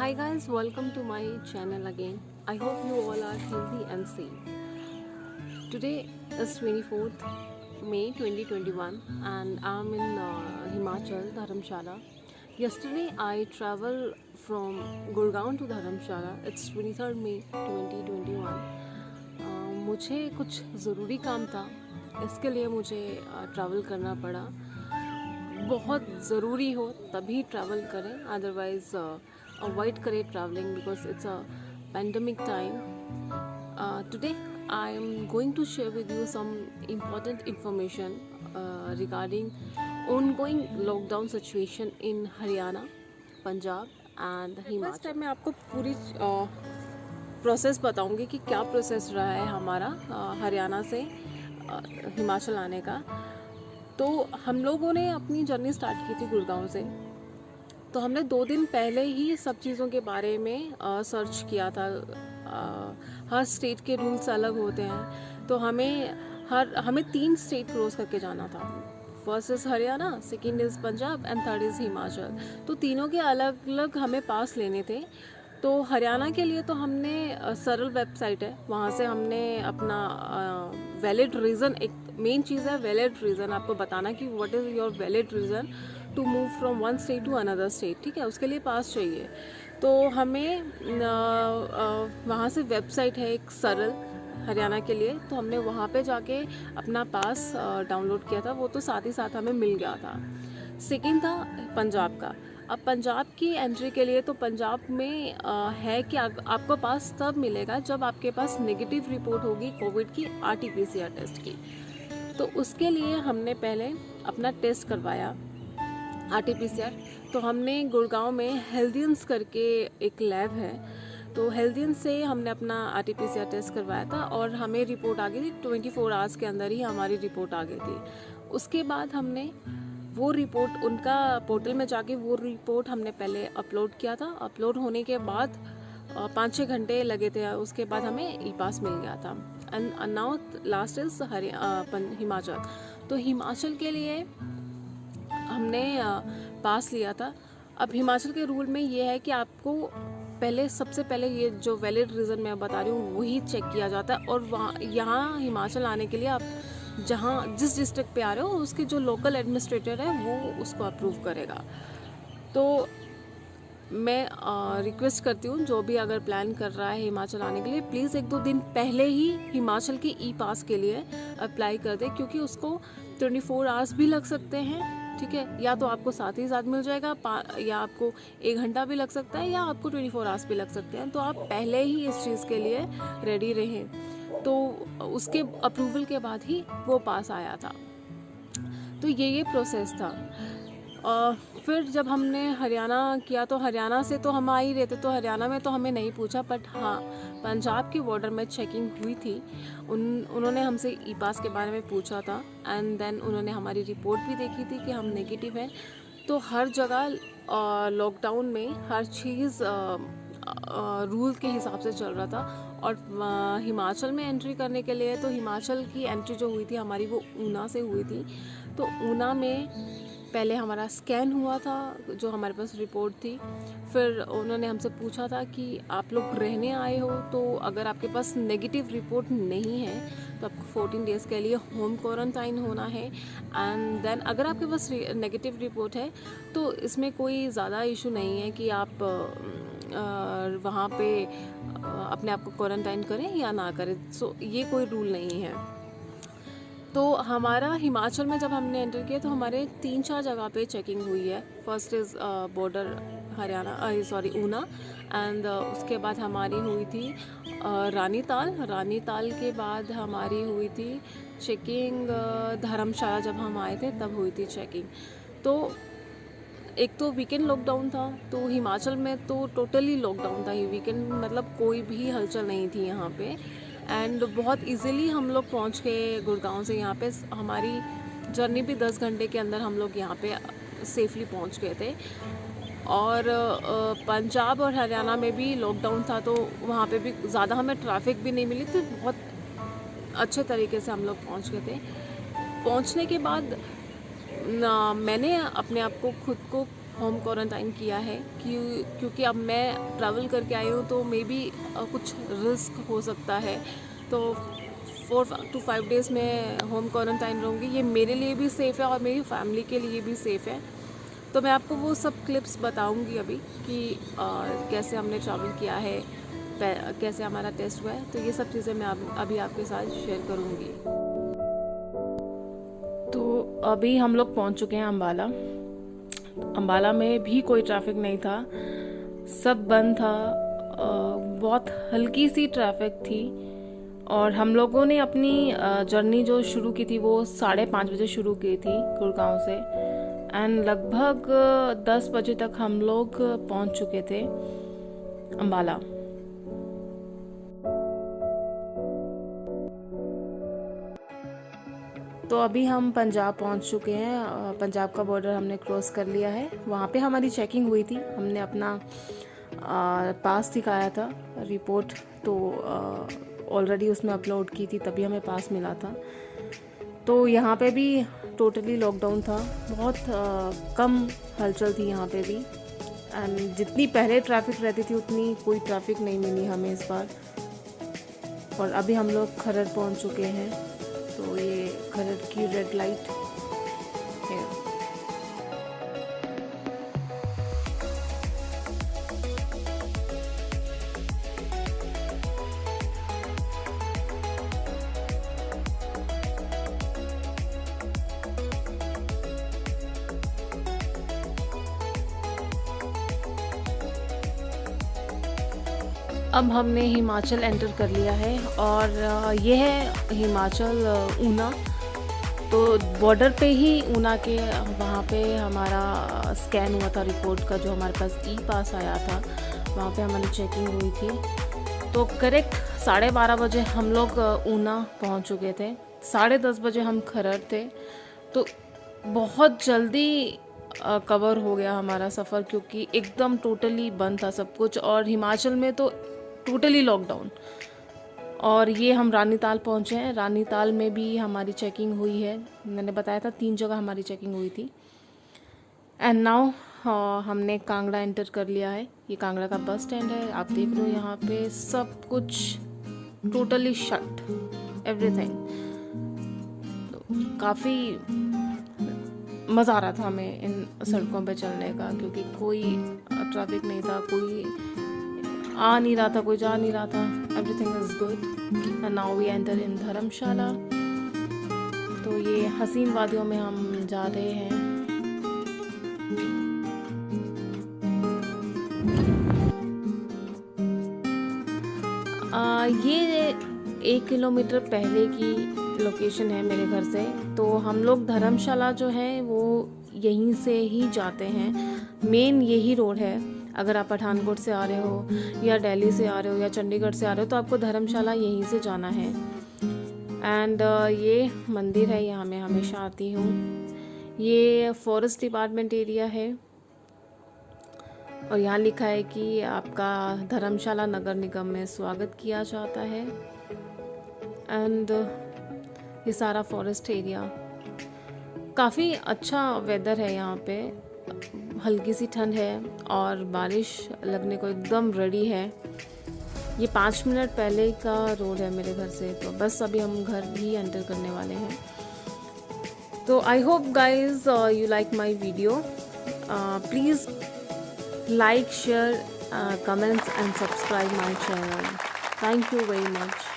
Hi guys, welcome to my channel again. I hope you all are healthy and safe. Today is 24th May 2021 and I'm in Himachal, Dharamshala. Yesterday I traveled from Gurgaon to Dharamshala. It's 23rd May 2021. मुझे कुछ ज़रूरी काम था, इसके लिए मुझे travel करना पड़ा. बहुत ज़रूरी हो तभी ट्रैवल करें, अदरवाइज़ अवॉइड करें travelling because it's a pandemic time. Today I am going to share with you some important information regarding ongoing lockdown situation in Haryana, Punjab and Himachal. First time मैं आपको पूरी प्रोसेस बताऊंगी कि क्या प्रोसेस रहा है हमारा हरियाणा से हिमाचल आने का. तो हम लोगों ने अपनी जर्नी स्टार्ट की थी गुड़गांव से. तो हमने 2 दिन पहले ही सब चीज़ों के बारे में सर्च किया था. हर स्टेट के रूल्स अलग होते हैं, तो हमें 3 स्टेट क्रॉस करके जाना था. First is Haryana, second is Punjab and third is Himachal. तो तीनों के अलग अलग हमें पास लेने थे. तो हरियाणा के लिए तो हमने सरल वेबसाइट है, वहाँ से हमने अपना वैलिड रीज़न, एक मेन चीज़ है वैलिड रीज़न, आपको बताना कि what is your valid reason to move from one state to another state. ठीक है, उसके लिए पास चाहिए. तो हमें वहाँ से वेबसाइट है एक सरल हरियाणा के लिए, तो हमने वहाँ पे जाके अपना पास डाउनलोड किया था. वो तो साथ ही साथ हमें मिल गया था. सेकेंड था पंजाब का. अब पंजाब की एंट्री के लिए तो पंजाब में है कि आपको पास तब मिलेगा जब आपके पास नेगेटिव रिपोर्ट होगी कोविड की RT-PCR टेस्ट की. तो उसके लिए हमने पहले अपना टेस्ट करवाया RT-PCR. तो हमने गुड़गांव में हेल्दियंस करके एक लैब है, तो हेल्दियंस से हमने अपना RT-PCR टेस्ट करवाया था और हमें रिपोर्ट आ गई थी. 24 आवर्स के अंदर ही हमारी रिपोर्ट आ गई थी. उसके बाद हमने वो रिपोर्ट उनका पोर्टल में जाके वो रिपोर्ट हमने पहले अपलोड किया था. अपलोड होने के बाद 5-6 घंटे लगे थे. उसके बाद हमें ई पास मिल गया था. And now last is Himachal. तो हिमाचल के लिए हमने पास लिया था. अब हिमाचल के रूल में ये है कि आपको सबसे पहले ये जो वैलिड रीज़न मैं बता रही हूँ वही चेक किया जाता है. और वहाँ यहाँ हिमाचल आने के लिए आप जिस डिस्ट्रिक्ट पे आ रहे हो उसके जो लोकल एडमिनिस्ट्रेटर है वो उसको अप्रूव करेगा. तो मैं रिक्वेस्ट करती हूँ जो भी अगर प्लान कर रहा है हिमाचल आने के लिए, प्लीज़ 1-2 दिन पहले ही हिमाचल के ई पास के लिए अप्लाई कर दे, क्योंकि उसको 24 आवर्स भी लग सकते हैं. ठीक है, या तो आपको साथ ही साथ मिल जाएगा, या आपको 1 घंटा भी लग सकता है, या आपको 24 आवर्स भी लग सकते हैं. तो आप पहले ही इस चीज़ के लिए रेडी रहें. तो उसके अप्रूवल के बाद ही वो पास आया था. तो ये प्रोसेस था. फिर जब हमने हरियाणा किया तो हरियाणा से तो हम आ ही रहे थे, तो हरियाणा में तो हमें नहीं पूछा. बट हाँ, पंजाब की बॉर्डर में चेकिंग हुई थी. उन्होंने हमसे ई पास के बारे में पूछा था. एंड देन उन्होंने हमारी रिपोर्ट भी देखी थी कि हम नेगेटिव हैं. तो हर जगह लॉकडाउन में हर चीज़ रूल के हिसाब से चल रहा था. और हिमाचल में एंट्री करने के लिए तो हिमाचल की एंट्री जो हुई थी हमारी वो ऊना से हुई थी. तो ऊना में पहले हमारा स्कैन हुआ था, जो हमारे पास रिपोर्ट थी. फिर उन्होंने हमसे पूछा था कि आप लोग रहने आए हो, तो अगर आपके पास नेगेटिव रिपोर्ट नहीं है तो आपको 14 डेज़ के लिए होम क्वारंटाइन होना है. एंड देन अगर आपके पास नेगेटिव रिपोर्ट है तो इसमें कोई ज़्यादा इशू नहीं है कि आप वहाँ पे अपने आप को क्वारंटाइन करें या ना करें. सो ये कोई रूल नहीं है. तो हमारा हिमाचल में जब हमने एंटर किया तो हमारे 3-4 जगह पे चेकिंग हुई है. First is border Una. And उसके बाद हमारी हुई थी रानीताल के बाद हमारी हुई थी चेकिंग धर्मशाला. जब हम आए थे तब हुई थी चेकिंग. तो एक तो वीकेंड लॉकडाउन था, तो हिमाचल में तो टोटली लॉकडाउन था. ये वीकेंड मतलब कोई भी हलचल नहीं थी यहाँ पे. एंड बहुत इजीली हम लोग पहुँच गए गुड़गांव से यहाँ पे. हमारी जर्नी भी 10 घंटे के अंदर हम लोग यहाँ पे सेफली पहुँच गए थे. और पंजाब और हरियाणा में भी लॉकडाउन था, तो वहाँ पे भी ज़्यादा हमें ट्रैफिक भी नहीं मिली थी. बहुत अच्छे तरीके से हम लोग पहुँच गए थे. पहुँचने के बाद मैंने अपने आप को खुद को होम क्वारंटाइन किया है क्योंकि अब मैं ट्रैवल करके आई हूँ तो मे बी कुछ रिस्क हो सकता है। तो 4 to 5 डेज़ में होम क्वारंटाइन रहूँगी। ये मेरे लिए भी सेफ़ है और मेरी फैमिली के लिए भी सेफ़ है। तो मैं आपको वो सब क्लिप्स बताऊँगी अभी कि कैसे हमने ट्रैवल किया है, कैसे हमारा टेस्ट हुआ है। तो ये सब चीज़ें मैं अभी आपके साथ शेयर करूँगी। तो अभी हम लोग पहुँच चुके हैं अम्बाला। अम्बाला में भी कोई ट्रैफिक नहीं था, सब बंद था। बहुत हल्की सी ट्रैफिक थी और हम लोगों ने अपनी जर्नी जो शुरू की थी वो 5:30 बजे शुरू की थी गुड़गांव से, एंड लगभग 10 बजे तक हम लोग पहुंच चुके थे अम्बाला। तो अभी हम पंजाब पहुंच चुके हैं। पंजाब का बॉर्डर हमने क्रॉस कर लिया है। वहाँ पे हमारी चेकिंग हुई थी, हमने अपना पास दिखाया था, रिपोर्ट तो ऑलरेडी उसमें अपलोड की थी, तभी हमें पास मिला था। तो यहाँ पे भी टोटली लॉकडाउन था, बहुत कम हलचल थी यहाँ पे भी, एंड जितनी पहले ट्रैफिक रहती थी उतनी कोई ट्रैफिक नहीं मिली हमें इस बार। और अभी हम लोग खरड़ पहुँच चुके हैं। तो ये खरड़ की रेड लाइट है। अब हमने हिमाचल एंटर कर लिया है और ये है हिमाचल ऊना। तो बॉर्डर पे ही ऊना के वहाँ पे हमारा स्कैन हुआ था रिपोर्ट का, जो हमारे पास ई पास आया था, वहाँ पे हमारी चेकिंग हुई थी। तो करेक्ट 12:30 बजे हम लोग ऊना पहुँच चुके थे, 10:30 बजे हम खरड़ थे। तो बहुत जल्दी कवर हो गया हमारा सफ़र, क्योंकि एकदम टोटली बंद था सब कुछ, और हिमाचल में तो टोटली लॉकडाउन। और ये हम रानीताल पहुँचे हैं। रानीताल में भी हमारी चेकिंग हुई है, मैंने बताया था 3 जगह हमारी चेकिंग हुई थी। एंड नाउ हमने कांगड़ा एंटर कर लिया है। ये कांगड़ा का बस स्टैंड है, आप देख रहे हो यहाँ पे सब कुछ टोटली शट, एवरीथिंग। काफ़ी मज़ा आ रहा था हमें इन सड़कों पे चलने का, क्योंकि कोई ट्रैफिक नहीं था, कोई आ नहीं रहा था, कोई जा नहीं रहा था। Everything is good. And now we enter in Dharamshala. तो ये हसीन वादियों में हम जा रहे हैं। ये 1 किलोमीटर पहले की लोकेशन है मेरे घर से। तो हम लोग धर्मशाला जो है वो यहीं से ही जाते हैं, मेन यही रोड है। अगर आप पठानकोट से आ रहे हो या दिल्ली से आ रहे हो या चंडीगढ़ से आ रहे हो तो आपको धर्मशाला यहीं से जाना है। एंड ये मंदिर है, यहाँ मैं हमेशा आती हूँ। ये फॉरेस्ट डिपार्टमेंट एरिया है और यहाँ लिखा है कि आपका धर्मशाला नगर निगम में स्वागत किया जाता है। एंड ये सारा फॉरेस्ट एरिया, काफ़ी अच्छा वेदर है यहाँ पे, हल्की सी ठंड है और बारिश लगने को एकदम रेडी है। ये 5 मिनट पहले का रोड है मेरे घर से। तो बस अभी हम घर भी एंटर करने वाले हैं। तो I hope guys you like my video. Please like, share, comments and subscribe my channel. Thank you very much.